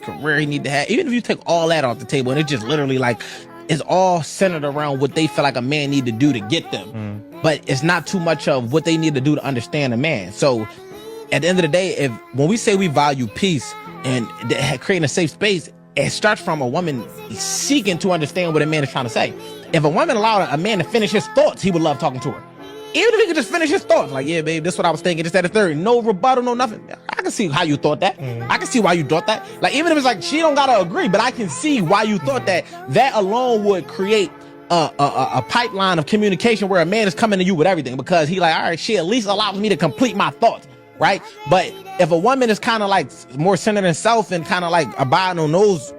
career he need to have, even if you take all that off the table and it's just literally like, it's all centered around what they feel like a man need to do to get them. But it's not too much of what they need to do to understand a man. So at the end of the day, when we say we value peace and creating a safe space, it starts from a woman seeking to understand what a man is trying to say. If a woman allowed a man to finish his thoughts, he would love talking to her. Even if he could just finish his thoughts, like, yeah, babe, this is what I was thinking, just at a third, no rebuttal, no nothing. I can see how you thought that. I can see why you thought that. Like, even if it's like, she don't gotta agree, but I can see why you thought that. That alone would create a pipeline of communication where a man is coming to you with everything, because he like, all right, she at least allows me to complete my thoughts, right? But if a woman is kind of like more centered in self and kind of like abiding on those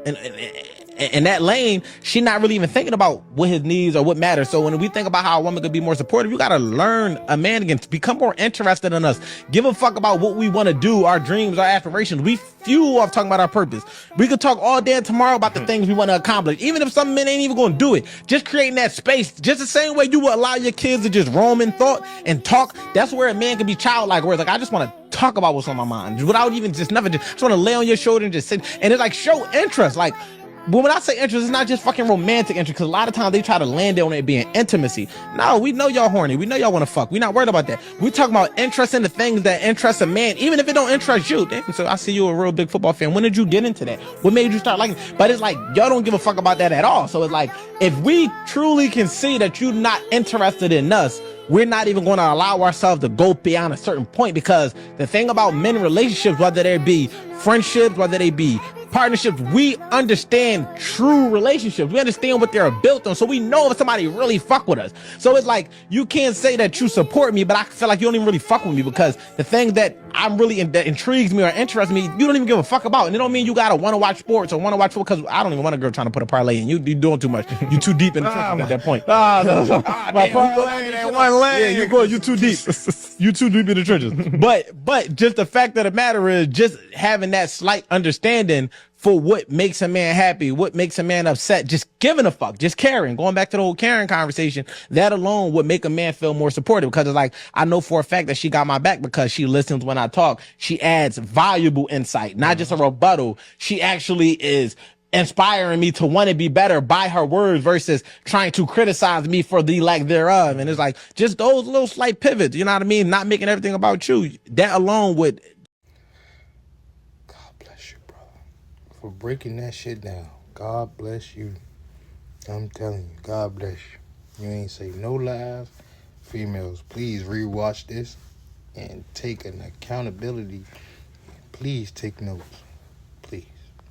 in that lane, she not really even thinking about what his needs or what matters. So when we think about how a woman could be more supportive, you gotta learn a man again, become more interested in us, give a fuck about what we want to do, our dreams, our aspirations. We fuel off talking about our purpose. We could talk all day tomorrow about the things we want to accomplish, even if some men ain't even gonna do it. Just creating that space, just the same way you would allow your kids to just roam in thought and talk. That's where a man can be childlike, where it's like, I just want to talk about what's on my mind without even just nothing. Just want to lay on your shoulder and just sit. And it's like, show interest. Like, when I say interest, it's not just fucking romantic interest, because a lot of times they try to land it on it being intimacy. No, we know y'all horny. We know y'all want to fuck. We're not worried about that. We talking about interest in the things that interest a man, even if it don't interest you. Damn, so I see you a real big football fan. When did you get into that? What made you start liking it? But it's like, y'all don't give a fuck about that at all. So it's like, if we truly can see that you're not interested in us, we're not even going to allow ourselves to go beyond a certain point, because the thing about men relationships, whether they be friendships, whether they be partnerships, we understand true relationships. We understand what they're built on. So we know if somebody really fuck with us. So it's like, you can't say that you support me, but I feel like you don't even really fuck with me, because the things that I'm really that intrigues me or interests me, you don't even give a fuck about. And it don't mean you gotta want to watch sports or want to watch football, because I don't even want a girl trying to put a parlay in. You're doing too much. You too deep in the trenches at that point. My parlay ain't one lane. Yeah, you too deep. You too deep in the trenches. But just the fact of the matter is, just having that slight understanding for what makes a man happy, what makes a man upset, just giving a fuck, just caring. Going back to the whole caring conversation, that alone would make a man feel more supportive, because it's like, I know for a fact that she got my back because she listens when I talk. She adds valuable insight, not just a rebuttal. She actually is inspiring me to want to be better by her words versus trying to criticize me for the lack thereof. And it's like, just those little slight pivots, you know what I mean? Not making everything about you. That alone would. For breaking that shit down. God bless you. I'm telling you, God bless you. You ain't say no lies. Females, please rewatch this and take an accountability. Please take notes.